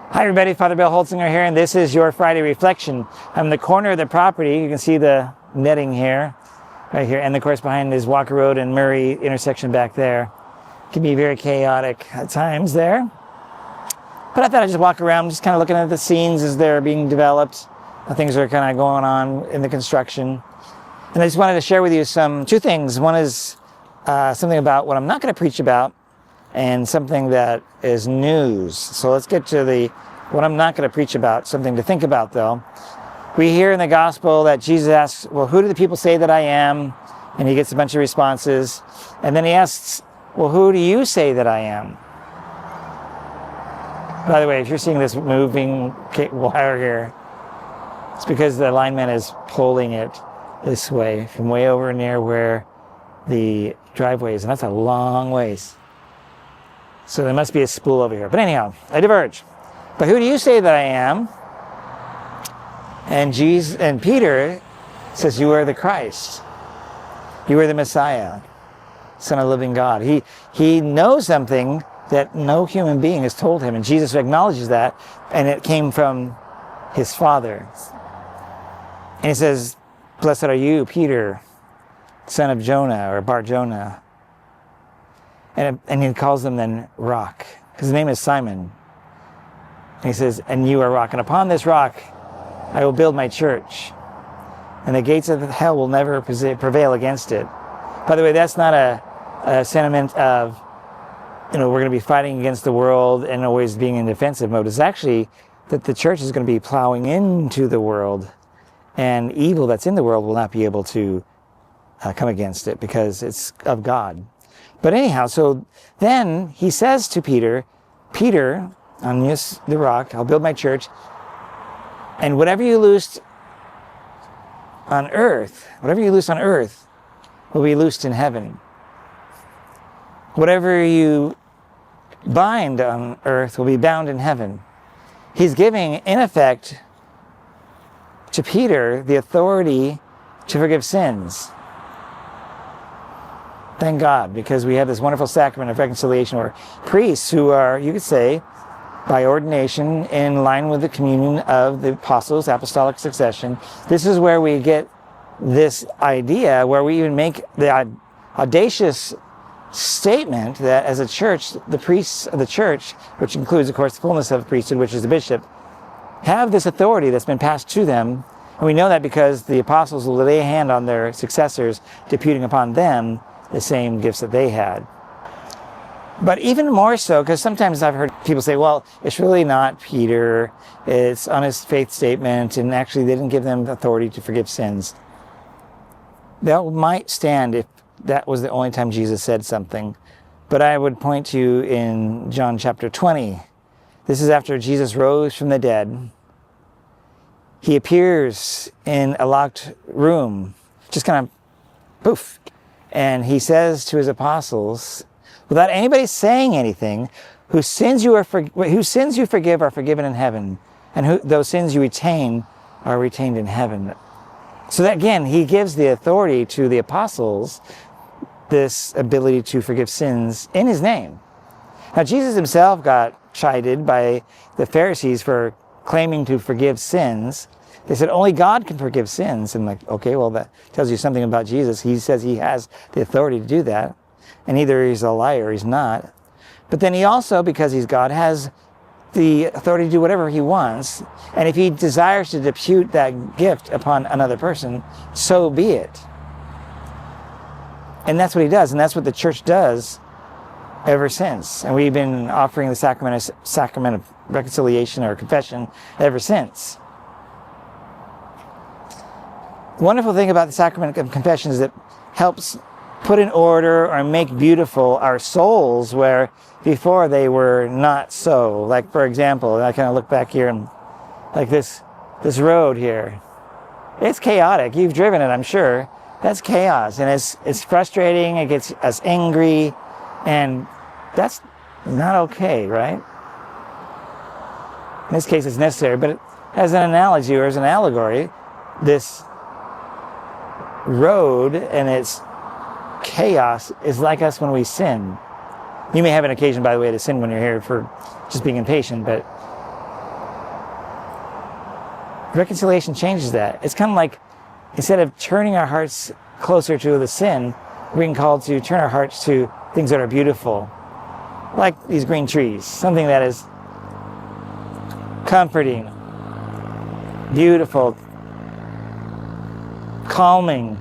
Hi everybody, Father Bill Holtzinger here, and this is your Friday Reflection. I'm in the corner of the property. You can see the netting here, right here, and of course behind is Walker Road and Murray intersection back there. It can be very chaotic at times there. But I thought I'd just walk around, just kind of looking at the scenes as they're being developed. Things are kind of going on in the construction. And I just wanted to share with you two things. One is something about what I'm not going to preach about, and something that is news. So let's get to what I'm not going to preach about, something to think about though. We hear in the gospel that Jesus asks, well, who do the people say that I am? And he gets a bunch of responses. And then he asks, well, who do you say that I am? By the way, if you're seeing this moving wire here, it's because the lineman is pulling it this way from way over near where the driveway is, and that's a long ways. So there must be a spool over here. But anyhow, I diverge. But who do you say that I am? And Peter says, you are the Christ. You are the Messiah, Son of the living God. He knows something that no human being has told him, and Jesus acknowledges that, and it came from his Father. And he says, blessed are you, Peter, son of Jonah, or Bar Jonah. And he calls him then Rock, because his name is Simon. And he says, and you are rock, and upon this rock I will build my church, and the gates of hell will never prevail against it. By the way, that's not a sentiment of, we're going to be fighting against the world and always being in defensive mode. It's actually that the church is going to be plowing into the world, and evil that's in the world will not be able to come against it because it's of God. But anyhow, so then he says to Peter, Peter, on this, the rock, I'll build my church, and whatever you loose on earth will be loosed in heaven. Whatever you bind on earth will be bound in heaven. He's giving, in effect, to Peter the authority to forgive sins. Thank God, because we have this wonderful sacrament of reconciliation, or priests who are, you could say, by ordination in line with the communion of the Apostles, Apostolic Succession. This is where we get this idea, where we even make the audacious statement that as a church, the priests of the church, which includes, of course, the fullness of priesthood, which is the bishop, have this authority that's been passed to them. And we know that because the apostles will lay a hand on their successors, deputing upon them the same gifts that they had. But even more so, because sometimes I've heard people say, well, it's really not Peter, it's on his faith statement, and actually they didn't give them authority to forgive sins. That might stand if that was the only time Jesus said something. But I would point to you in John chapter 20. This is after Jesus rose from the dead. He appears in a locked room, just kind of poof. And he says to his apostles, without anybody saying anything, whose sins you forgive are forgiven in heaven, and those sins you retain are retained in heaven. So that, again, he gives the authority to the apostles, this ability to forgive sins in his name. Now, Jesus himself got chided by the Pharisees for claiming to forgive sins. They said, only God can forgive sins. And like, okay, well, that tells you something about Jesus. He says he has the authority to do that. And either he's a liar or he's not. But then he also, because he's God, has the authority to do whatever he wants. And if he desires to depute that gift upon another person, so be it. And that's what he does. And that's what the church does ever since. And we've been offering the sacrament of reconciliation or confession ever since. The wonderful thing about the sacrament of confession is it helps put in order or make beautiful our souls where before they were not so. Like, for example, I kind of look back here and like this road here. It's chaotic. You've driven it, I'm sure. That's chaos, and it's frustrating. It gets us angry, and that's not okay, right? In this case, it's necessary, but as an analogy or as an allegory, this road and its chaos is like us when we sin. You may have an occasion, by the way, to sin when you're here for just being impatient, but Reconciliation changes that. It's kind of like, instead of turning our hearts closer to the sin, we're being called to turn our hearts to things that are beautiful, like these green trees, something that is comforting, beautiful, calming.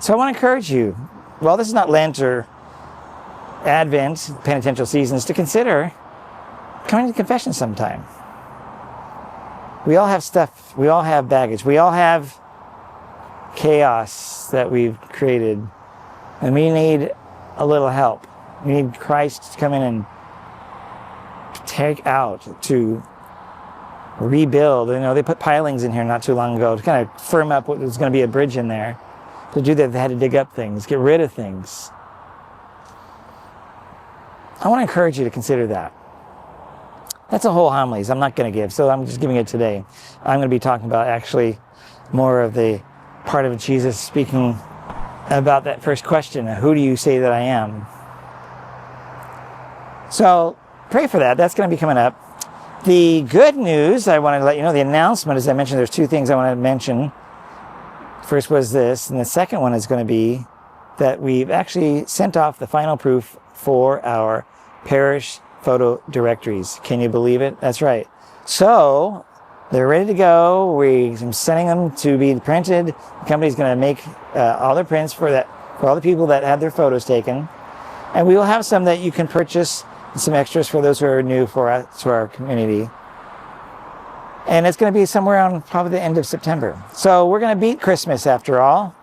So I want to encourage you, well, this is not Lent or Advent, penitential seasons, to consider coming to confession sometime. We all have stuff, we all have baggage, we all have chaos that we've created, and we need a little help. We need Christ to come in and take out, to rebuild. You know, they put pilings in here not too long ago to kind of firm up what was going to be a bridge in there. To do that, they had to dig up things, get rid of things. I want to encourage you to consider that. That's a whole homilies I'm not going to give, so I'm just giving it today. I'm going to be talking about actually more of the part of Jesus speaking about that first question, who do you say that I am? So pray for that. That's going to be coming up. The good news, I wanted to let you know, the announcement, as I mentioned, there's two things I want to mention. First was this, and the second one is going to be that we've actually sent off the final proof for our Parish Photo Directories. Can you believe it? That's right. So they're ready to go. I'm sending them to be printed. The company's going to make all their prints for all the people that had their photos taken. And we will have some that you can purchase, and some extras for those who are new to our community. And it's going to be somewhere around probably the end of September. So we're going to beat Christmas after all.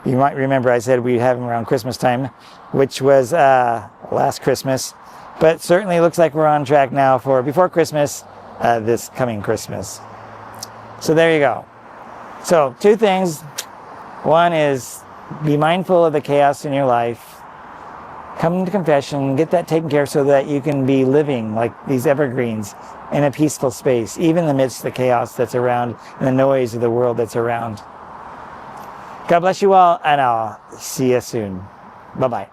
You might remember I said we'd have them around Christmas time, which was last Christmas. But certainly looks like we're on track now for before Christmas, this coming Christmas. So there you go. So two things. One is be mindful of the chaos in your life. Come to confession, get that taken care of so that you can be living like these evergreens in a peaceful space, even in the midst of the chaos that's around and the noise of the world that's around. God bless you all, and I'll see you soon. Bye-bye.